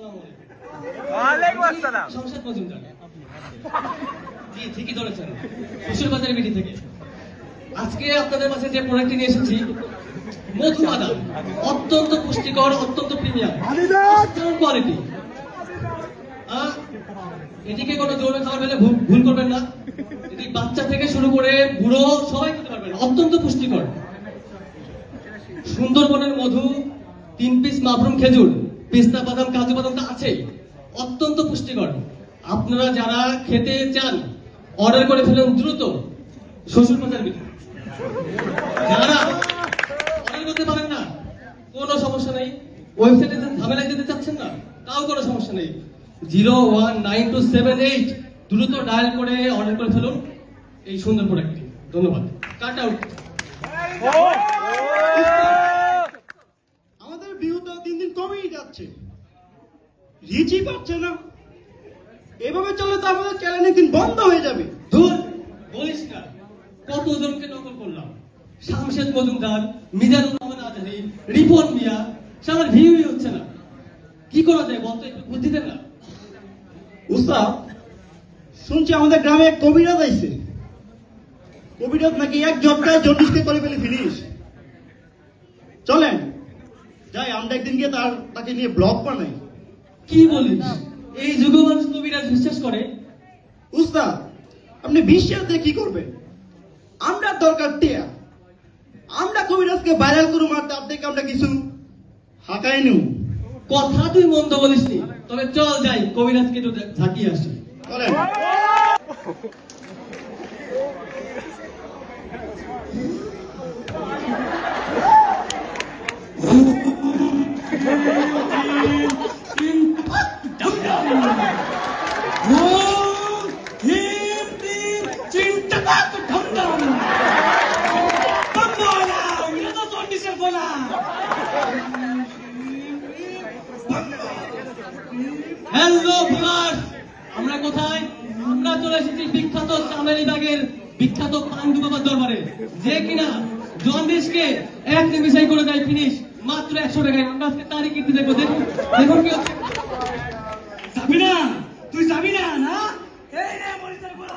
ওয়ালাইকুম আসসালাম। সংসদ মজুমদার। জি ঠিকই ধরেছেন, শ্বশুরবাজারের বিটি থেকে। আজকে আপনাদের মাঝে যে প্রোডাক্টটি নিয়ে এসেছি, মধু বাদাম, অত্যন্ত পুষ্টিকর, অত্যন্ত প্রিমিয়াম, কোয়ালিটি। এটিকে কোনো জোরে খাবার পেলে ভুল করবেন না। এটি বাচ্চা থেকে শুরু করে বুড়ো সবাই খেতে পারবেন, অত্যন্ত পুষ্টিকর। সুন্দরবনের মধু, 3 পিস মাফরুম খেজুর, পিস্তা বাদাম, কাজু বাদাম তো আছেই, অত্যন্ত পুষ্টিকর। আপনারা যারা খেতে চান অর্ডার করে ফেলুন দ্রুত, শ্বশুরবাজার বিটি। যারা অর্ডার করতে পারেন না, কোনো সমস্যা নেই, ওয়েবসাইটে ঝামেলা যেতে চাচ্ছেন না, তাও কোনো সমস্যা নেই। 019278 দ্রুত ডায়াল করে অর্ডার করে ফেলুন এই সুন্দর প্রোডাক্টটি। ধন্যবাদ। Cut out. আমাদের ভিউ তো দিন দিন কমেই যাচ্ছে, রিচই পাচ্ছে না। এভাবে চলে তো আমাদের চ্যানেল একদিন বন্ধ হয়ে যাবে। ধুর, বলিস না, কতজনকে নকল করলাম। শামশেদ মজুমদার, মিজানুর রহমান আজহারি, রিপন মিয়া, সে আমার ভিউই হচ্ছে না। কি করা যায় বলতো, একটু বুদ্ধি দেন না। উস্তাদ, শুনছি আমাদের গ্রামে এক কবিরাজ আইছে। কবিরাজ নাকি এক ঝটকায় জন্ডিসকে করে ফেলে ফিনিশ। চলেন যাই, আমরা একদিন গিয়ে তাকে নিয়ে ব্লগ বানাই। কি বলিস, এই যুগে মানুষ কবিরাজ বিশ্বাস করে? উস্তাদ, আপনি বিশ্বাস দিয়ে কি করবেন? আমরা দরকার টিয়া, আমরা কবিরাজকে ভাইরাল করুম, আর তার থেকে আমরা কিছু হাঁকাই নিউ। কথা তুই মন্দ বলিসনি, তবে চল যাই, কবিরাজকে একটু ঝাঁকিয়ে আসি। চলেন। হ্যালো ভিউয়ার্স, আমরা কোথায়? আমরা চলে এসেছি বিখ্যাত চামেলিবাগের বিখ্যাত পান্ডু বাবার দরবারে, যে কিনা জন্ডিসকে এক নিমিষেই করে দেয় ফিনিশ, মাত্র 100 টাকায়। আমরা আজকে তারই কীর্তি দেখবো। দেখুন দেখুন কি হচ্ছে। যাবি না? তুই যাবি না? না, এই রে মরিচের গোলা।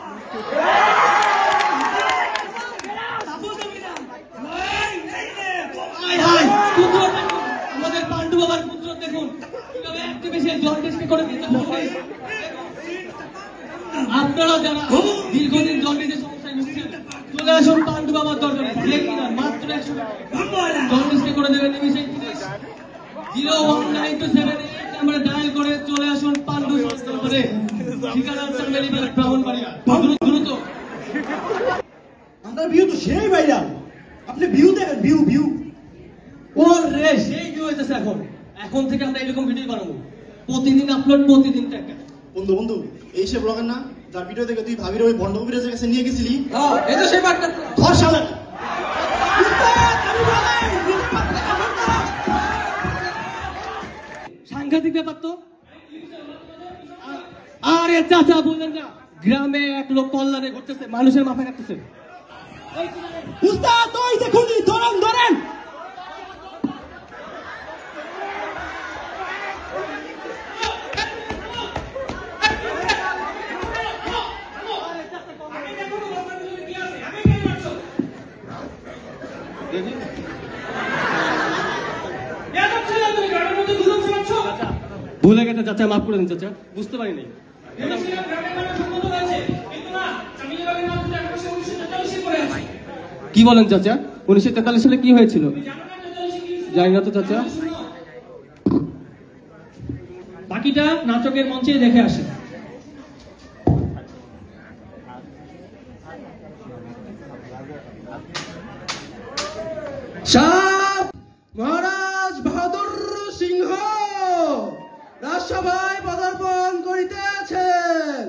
আমাদের পান্ডু বাবার পুত্র দেখুন কিভাবে এক নিমিষে জন্ডিসকে করে দিতে হবে। আপনারা যারা দীর্ঘদিন জন্ডিসের সমস্যায় ভুগছেন, চলে আসুন পান্ডু বাবার দরবারে, যে কিনা মাত্র 100 টাকা জন্ডিসকে করে দেবেন নিমিষেই ফিনিশ। 019278 আমরা ডায়াল করে চলে আসুন পান্ডু দরবারে, ঠিকানা চামেলিবাগ, ব্রাহ্মণবাড়িয়া। দ্রুত। আমাদের ভিউ তো সেই ভাইরাল, আপনি ভিউ দেখেন, ভিউ ভিউ। ওরে সেই ভিউ হইতেছে এখন। এখন থেকে আমরা এরকম ভিডিও বানাবো, প্রতিদিন আপলোড, প্রতিদিন একটা। বন্ধু বন্ধু, এই সে ব্লগার না যার ভিডিও দেখে তুই ভাবির ওই ভন্ড কবিরাজের কাছে নিয়ে গেছিলি? এই তো সেই পার্টটা। ধর শালা। সাংঘাতিক ব্যাপার তো। আরে চাচা বললেন না, গ্রামে এক লোক কল্যাণে ঘুরতেছে, মানুষের মাথায় কাটতেছে। উস্তাদ ওই দেখুন, ধরেন ধরেন। ভুলে গেছে চাচা, মাফ করে দিন চাচা, বুঝতে পারিনি। কি বলেন চাচা, 1943 সালে কি হয়েছিল? জানি না তো চাচা। বাকিটা নাটকের মঞ্চে দেখে আসে। মহারাজ বাহাদুর সিংহ রাজসভায় পদার্পণ করিতেছেন।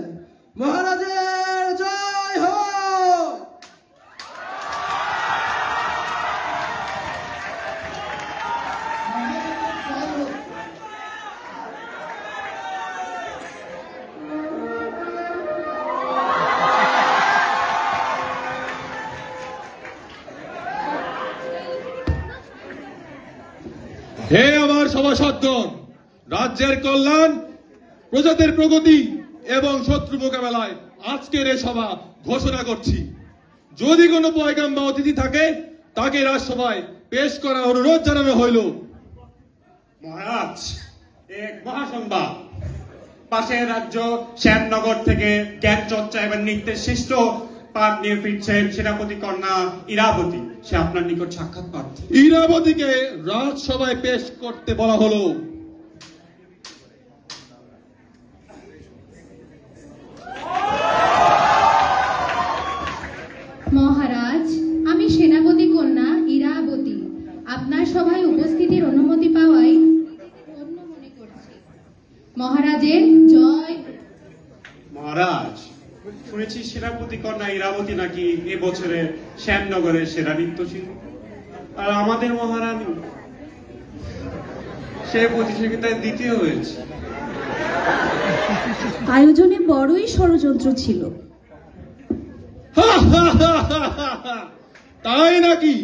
মহারাজের জয় হোক। হে আমার সভাসদগণ, রাজ্যের কল্যাণ, প্রজাদের প্রগতি এবং শত্রু মোকাবেলায় আজকের এ সভা ঘোষণা করছি। যদি কোনো পয়গাম বা অতিথি থাকে তাকে রাজসভায় পেশ করা অনুরোধ জানানো হইল। মহারাজ, এক মহাসংবাদ। পাশের রাজ্য শ্যামনগর থেকে জ্ঞান চর্চা এবং নৃত্যের শ্রেষ্ঠ পাঠ নিয়ে ফিরছেন সেনাপতি কন্যা ইরাবতী। সে আপনার নিকট সাক্ষাৎ প্রার্থী। ইরাবতীকে রাজসভায় পেশ করতে বলা হলো। মহারাজ, আমি সেনাপতি কন্যা ইরাবতী আপনার সভায় উপস্থিতির অনুমতি পাওয়ায় ধন্য মনে করছি। মহারাজের জয়। মহারাজ, শুনেছি সেনাপতি কন্যা ইরাবতী নাকি এবছরে শ্যামনগরের সেরা নৃত্যশিল্পী, আর আমাদের মহারানী সে প্রতিযোগিতায় দ্বিতীয় হয়েছে। আয়োজনে বড়ই ষড়যন্ত্র ছিল। তাই নাকি?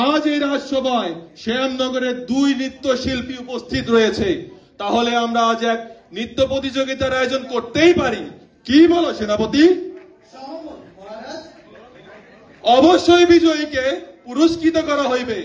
আজ এই রাজসভায় শ্যামনগরের 2 নৃত্যশিল্পী উপস্থিত রয়েছে। তাহলে আমরা আজ এক নৃত্য প্রতিযোগিতার আয়োজন করতেই পারি। কি বলো সেনাপতি? অবশ্যই বিজয়ীকে পুরস্কৃত করা হইবে।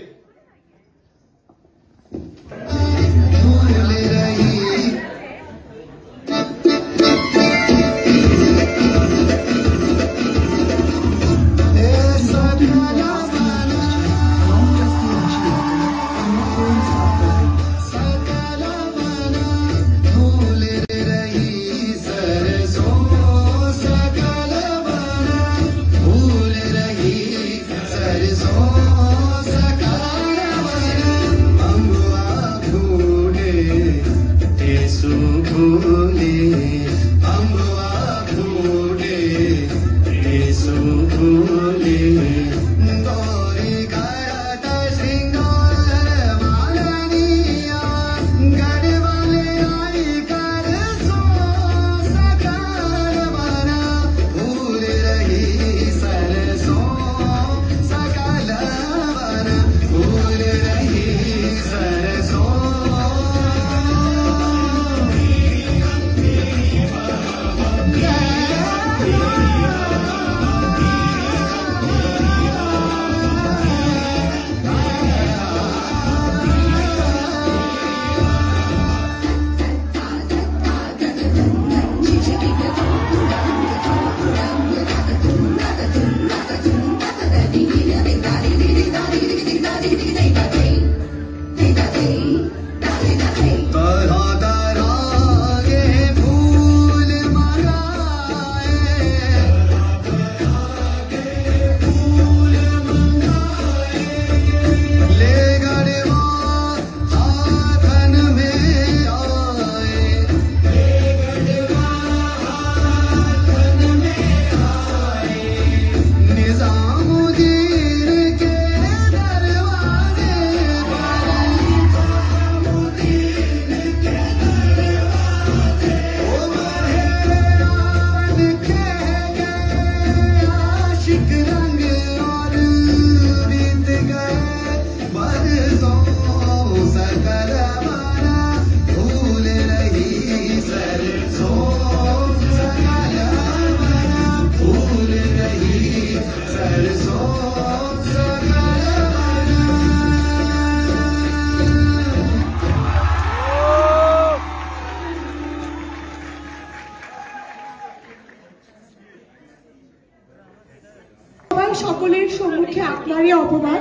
সকলের সম্মুখে আপনারই অপমান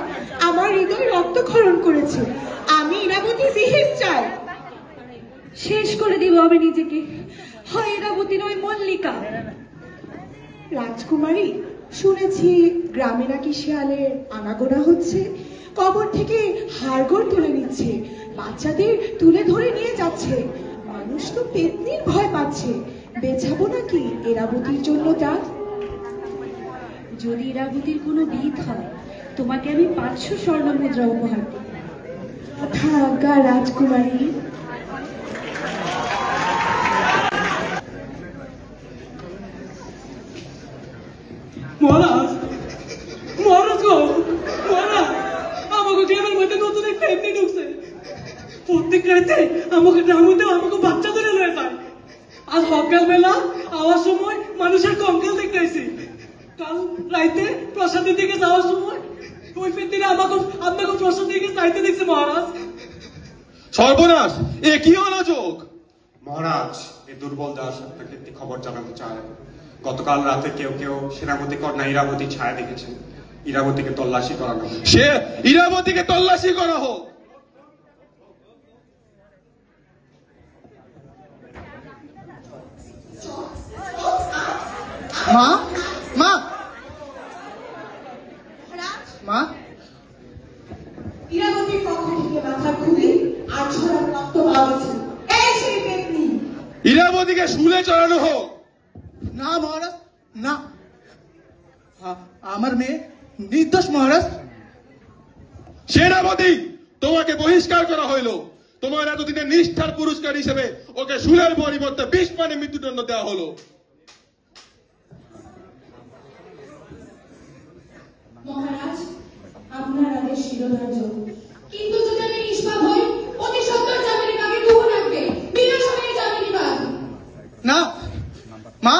আমার হৃদয় রক্তক্ষরণ করেছে। আমি ইরাবতীর বিহিত চাই। শেষ করে দিব আমি নিজেকে। হয় ইরাবতী নয় মল্লিকা। রাজকুমারী, শুনেছি গ্রামে নাকি শিয়ালের আনাগোনা হচ্ছে, কবর থেকে হাড়গোড় তুলে নিচ্ছে, বাচ্চাদের তুলে ধরে নিয়ে যাচ্ছে। মানুষ তো পেতনির ভয় পাচ্ছে। বেচাবো নাকি ইরাবতীর জন্য তা? যদি ইরাবতীর কোনো বিধ হয়, তোমাকে আমি 500 স্বর্ণ মুদ্রা উপহার দেব। কথা আজ্ঞা রাজকুমারী। মহারাজ, মহারাজ গো, মহারাজ, আমাকে গ্রামের মধ্যে নতুন একটা এমনি ঢুকছে। প্রত্যেক রাইতে আমাকে গ্রামে আমাকে বাচ্চা ধরে লয়ে যায়। আজ সকালবেলা আওয়ার সময় মানুষের কঙ্কাল দেখতেছি। কাল রাইতে প্রসাদের দিকে যাওয়ার সময় ওই পেন্দিরা আপনাকে প্রসাদ দিকে চাইতে দেখছে মহারাজ। সর্বনাশ, এ কি অনাযোগ! মহারাজ, এই দুর্বল দাস আপনাকে একটি খবর জানাতে চায়। গতকাল রাতে কেউ কেউ সেনাপতি কন্যা ইরাবতী ছায়া দেখেছেন। ইরাবতীকে তল্লাশি করানো হবে। সে ইরাবতীকে তল্লাশি করা হোক। মা মা মা ইরাবতীর পক্ষ থেকে মাথার খুলি আর ঝোড়ার রক্ত পাওয়া গেছে। এই সেই পেতনি। ইরাবতীকে শুলে চড়ানো হোক। না মহারাজ, না, আমার মেয়ে নির্দোষ মহারাজ। সেনাপতি, তোমাকে বহিষ্কার করা হইল। তোমার এতদিনের নিষ্ঠার পুরস্কার হিসেবে ওকে শুলের পরিবর্তে 20 পানি মৃত্যুদণ্ড দেওয়া হলো। মহারাজ, আপনার আদেশ শিরোধার্য, কিন্তু যদি আমি নিষ্পাপ হই, অতি সত্বর জামিনী বাগে কুহু রাখবে, বিনা সময়ে জামিনী বাগ। না মা,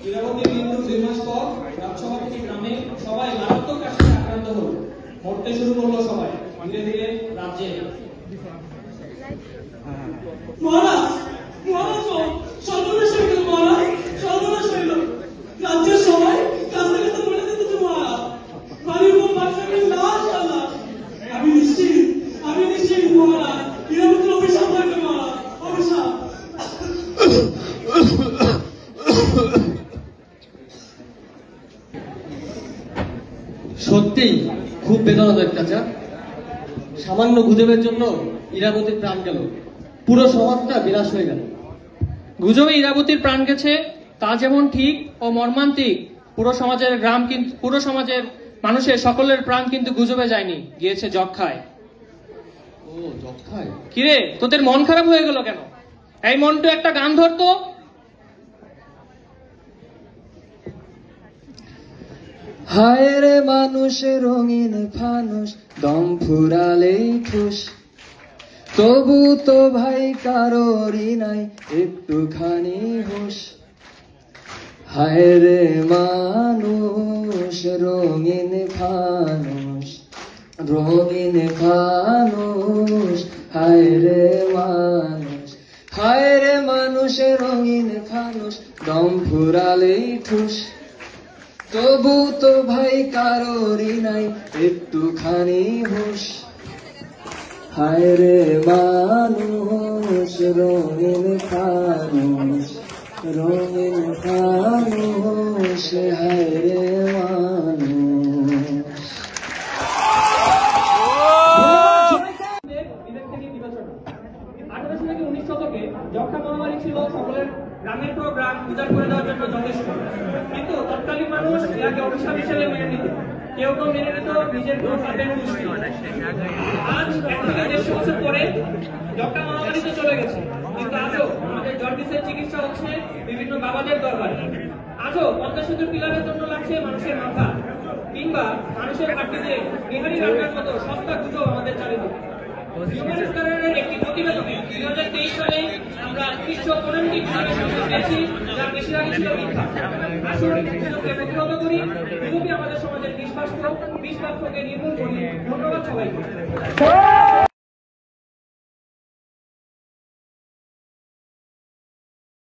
ইরাবতীর মৃত্যুর 2 মাস পর রাজসভা থেকে গ্রামে সবাই মারাত্মক কাশিতে আক্রান্ত হলো। মরতে শুরু করলো সবাই, ধীরে ধীরে রাজ্যে। মহারাজ, মহারাজ সর্বনাশ হইল, মহারাজ সর্বনাশ হইল। রাজ্যের সবাই কাছে কাছে মরে যেতেছে মহারাজ। বাড়ির উপর বাচ্চাদের লাশ আর লাশ। আমি নিশ্চিত মহারাজ, ইরাবতীর অভিশাপ হয়েছে মহারাজ, অভিশাপ। সত্যিই খুব বেদনাদায়ক চাচা। সামান্য গুজবের জন্য ইরাবতীর প্রাণ গেল, পুরো সমাজটা বিনাশ হয়ে গেল। গুজবে ইরাবতীর প্রাণ গেছে তা যেমন ঠিক ও মর্মান্তিক, পুরো সমাজের মানুষের সকলের প্রাণ কিন্তু গুজবে যায়নি, গিয়েছে যক্ষায়। ও যক্ষায়? কিরে, তোদের মন খারাপ হয়ে গেল কেন? এই মনটা একটা গান ধরতো। হায় রে মানুষ রঙিন ফানুষ, দম ফুরালেই ঠুস, তবু তো ভাই কারোরই নাই একটুখানি হুশ। হায় রে মানুষ রঙিন ফানুষ, রঙিন ফানুষ, হায় রে মানুষ, হায় রে মানুষ রঙিন ফানুষ, দম ফুরালেই ঠুস, তবু তো ভাই কারোরই নাই একটুখানি হুশ। হায় রে মানুষ রঙিন ফানুষ, রঙিন ফানুষ, হায় রে মানুষ। বিবেক থেকে বিবেচনা। 1800 থেকে 19 শতকে যক্ষা মহামারী ছিল সকলের গ্রামের পর গ্রাম উজাড় করে দেওয়ার জন্য যথেষ্ট, কিন্তু তৎকালীন মানুষ এটাকে অভিশাপ হিসেবে মেনে নিত। কেউ কেউ মেনে নিত নিজের কোনো পাপের দৃষ্টি। আজ 1 থেকে 150 বছর পরে যক্ষা মহামারী তো চলে গেছে, কিন্তু আজও আমাদের জন্ডিসের চিকিৎসা হচ্ছে বিভিন্ন বাবাদের দরবারে। আজও পদ্মা সেতুর পিলারের জন্য লাগছে মানুষের মাথা, কিংবা মানুষের মাটিতে বিহারি রান্নার মতো সস্তা গুজব আমাদের চারিদিকে। একটি প্রতিবেদনে 2023 সালে আমরা 315টি গুজবের সংখ্যা পেয়েছি, যা বেশিরভাগই ছিল মিথ্যা। আসুন গুজবকে প্রতিহত করি, গুজবই আমাদের সমাজের বিশ্বাসকে নির্মূল করি। ধন্যবাদ সবাইকে।